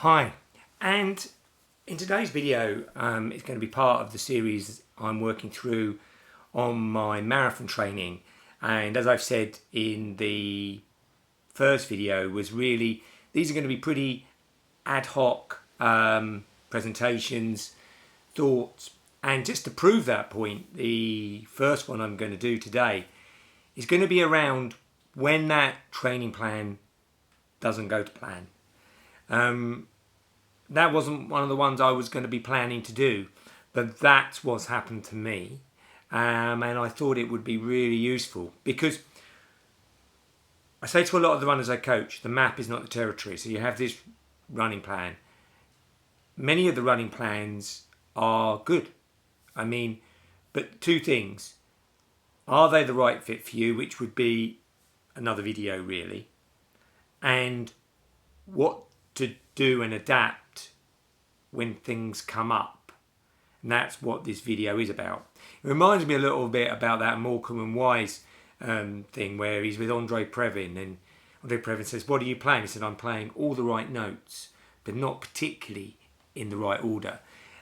Hi, and in today's video it's going to be part of the series I'm working through on my marathon training, and as I've said in the first video, was really these are going to be pretty ad hoc presentations, thoughts, and just to prove that point, the first one I'm going to do today is going to be around when that training plan doesn't go to plan. That wasn't one of the ones I was going to be planning to do, but that's what's happened to me, and I thought it would be really useful because I say to a lot of the runners I coach, the map is not the territory. So you have this running plan. Many of the running plans are good. But two things. Are they the right fit for you, which would be another video really, and what to do and adapt when things come up. And that's what this video is about. It reminds me a little bit about that Morecambe and Wise thing where he's with Andre Previn, and Andre Previn says, "What are you playing?" He said, "I'm playing all the right notes, but not particularly in the right order."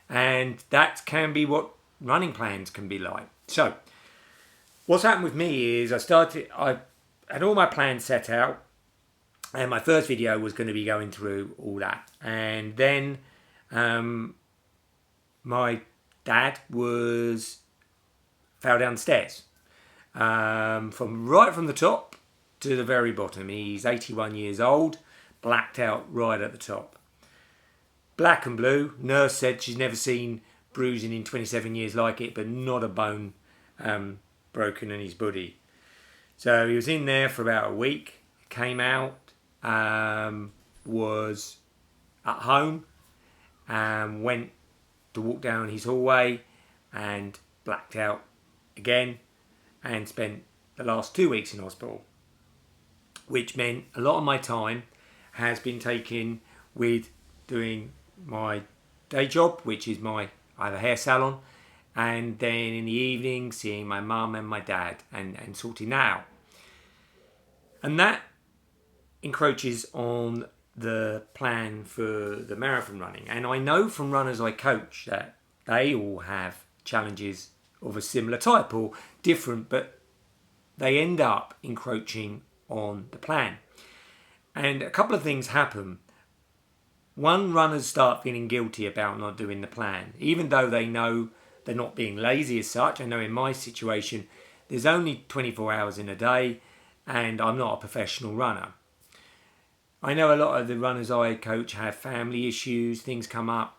And that can be what running plans can be like. So what's happened with me is I had all my plans set out, and my first video was going to be going through all that. And then my dad fell down the stairs from the top to the very bottom. He's 81 years old, blacked out right at the top. Black and blue. Nurse said she's never seen bruising in 27 years like it, but not a bone broken in his body. So he was in there for about a week, came out, was at home, and went to walk down his hallway and blacked out again, and spent the last 2 weeks in hospital, which meant a lot of my time has been taken with doing my day job, which is I have a hair salon, and then in the evening seeing my mum and my dad and sorting that out. And that encroaches on the plan for the marathon running. And I know from runners I coach that they all have challenges of a similar type or different, but they end up encroaching on the plan. And a couple of things happen. One, runners start feeling guilty about not doing the plan, even though they know they're not being lazy as such. I know in my situation, there's only 24 hours in a day, and I'm not a professional runner. I know a lot of the runners I coach have family issues, things come up,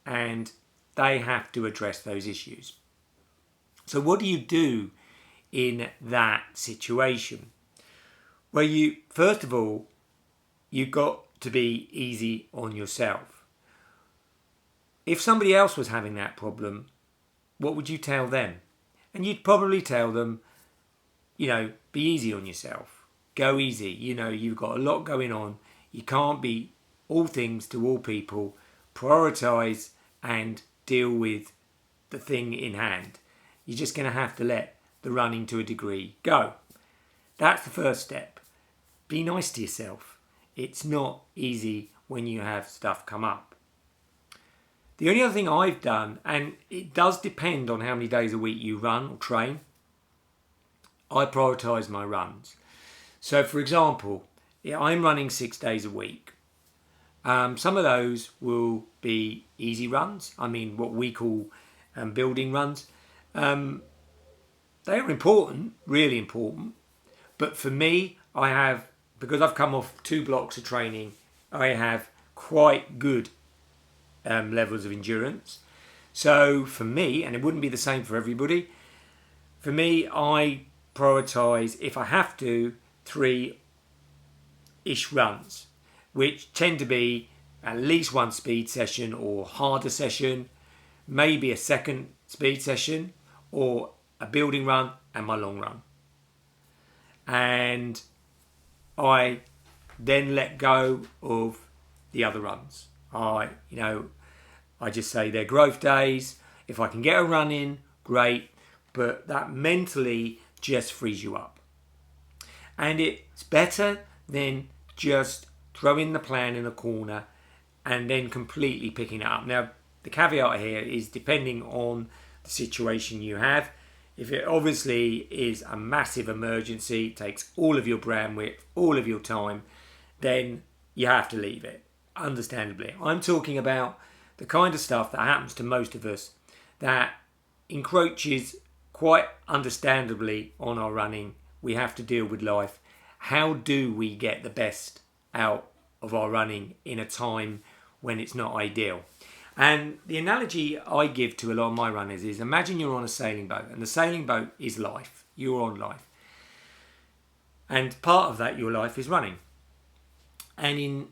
and they have to address those issues. So what do you do in that situation? Well, first of all, you've got to be easy on yourself. If somebody else was having that problem, what would you tell them? And you'd probably tell them, be easy on yourself. Go easy. You've got a lot going on. You can't be all things to all people. Prioritise and deal with the thing in hand. You're just going to have to let the running to a degree go. That's the first step. Be nice to yourself. It's not easy when you have stuff come up. The only other thing I've done, and it does depend on how many days a week you run or train, I prioritise my runs. So for example, I'm running 6 days a week. Some of those will be easy runs. What we call building runs. They are important, really important. But for me, because I've come off 2 blocks of training, I have quite good levels of endurance. So for me, and it wouldn't be the same for everybody, for me, I prioritise, if I have to, 3-ish runs, which tend to be at least one speed session or harder session, maybe a second speed session, or a building run and my long run. And I then let go of the other runs. I just say they're growth days. If I can get a run in, great, but that mentally just frees you up. And it's better than just throwing the plan in a corner and then completely picking it up. Now, the caveat here is depending on the situation you have. If it obviously is a massive emergency, takes all of your bandwidth, all of your time, then you have to leave it, understandably. I'm talking about the kind of stuff that happens to most of us that encroaches quite understandably on our running. We have to deal with life. How do we get the best out of our running in a time when it's not ideal? And the analogy I give to a lot of my runners is, imagine you're on a sailing boat, and the sailing boat is life. You're on life. And part of that, your life, is running. And in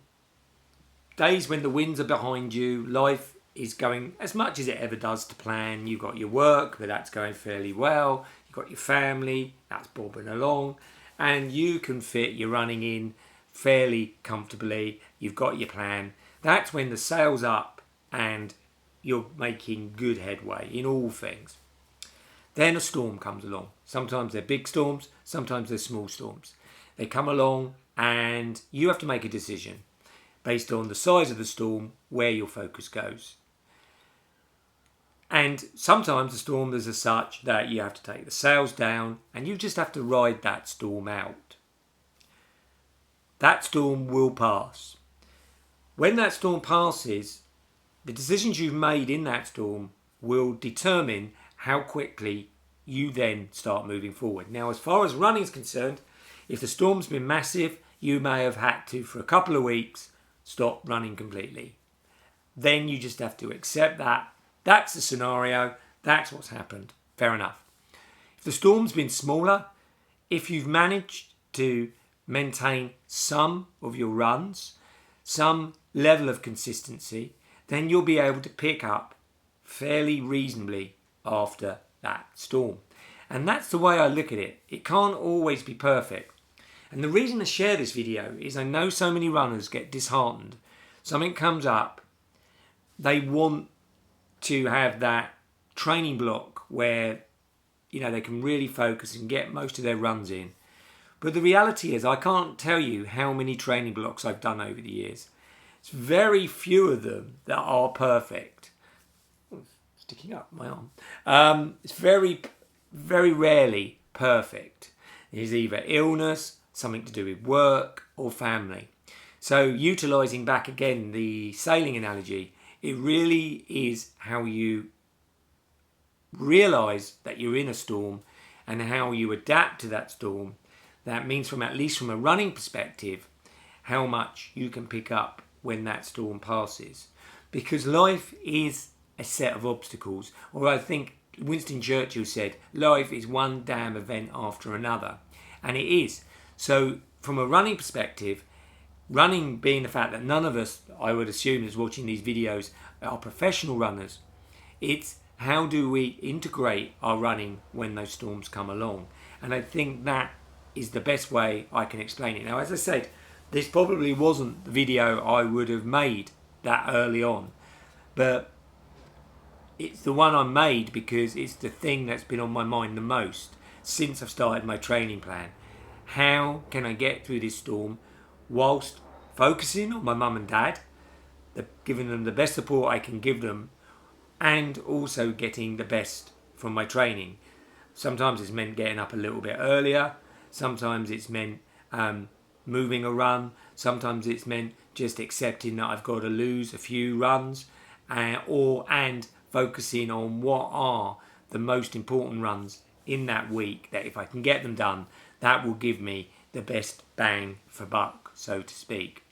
days when the winds are behind you, life is going as much as it ever does to plan. You've got your work, but that's going fairly well. You've got your family, that's bobbing along. And you can fit your running in fairly comfortably. You've got your plan. That's when the sail's up and you're making good headway in all things. Then a storm comes along. Sometimes they're big storms, sometimes they're small storms. They come along and you have to make a decision based on the size of the storm, where your focus goes. And sometimes the storm is as such that you have to take the sails down and you just have to ride that storm out. That storm will pass. When that storm passes, the decisions you've made in that storm will determine how quickly you then start moving forward. Now, as far as running is concerned, if the storm's been massive, you may have had to, for a couple of weeks, stop running completely. Then you just have to accept that. That's the scenario. That's what's happened. Fair enough. If the storm's been smaller, if you've managed to maintain some of your runs, some level of consistency, then you'll be able to pick up fairly reasonably after that storm. And that's the way I look at it. It can't always be perfect. And the reason I share this video is I know so many runners get disheartened. Something comes up, they want to have that training block where they can really focus and get most of their runs in. But the reality is I can't tell you how many training blocks I've done over the years. It's very few of them that are perfect. Sticking up my arm. It's very, very rarely perfect. There's either illness, something to do with work, or family. So utilising back again the sailing analogy, it really is how you realise that you're in a storm and how you adapt to that storm. That means, at least from a running perspective, how much you can pick up when that storm passes. Because life is a set of obstacles, or I think Winston Churchill said, life is one damn event after another. And it is. So from a running perspective, running being the fact that none of us, I would assume, is watching these videos are professional runners, it's how do we integrate our running when those storms come along. And I think that is the best way I can explain it. Now, as I said, this probably wasn't the video I would have made that early on, but it's the one I made because it's the thing that's been on my mind the most since I've started my training plan. How can I get through this storm whilst focusing on my mum and dad, giving them the best support I can give them, and also getting the best from my training. Sometimes it's meant getting up a little bit earlier. Sometimes it's meant moving a run. Sometimes it's meant just accepting that I've got to lose a few runs, and focusing on what are the most important runs in that week, that if I can get them done, that will give me the best bang for buck, so to speak.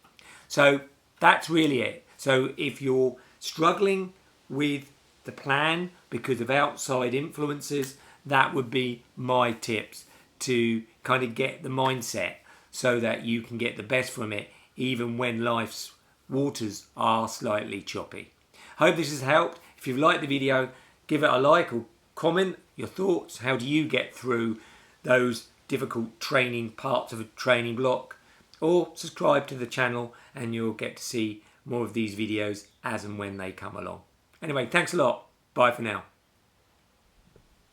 So that's really it. So if you're struggling with the plan because of outside influences, that would be my tips to kind of get the mindset so that you can get the best from it even when life's waters are slightly choppy. Hope this has helped. If you've liked the video, give it a like or comment your thoughts. How do you get through those difficult training parts of a training block? Or subscribe to the channel and you'll get to see more of these videos as and when they come along. Anyway, thanks a lot. Bye for now.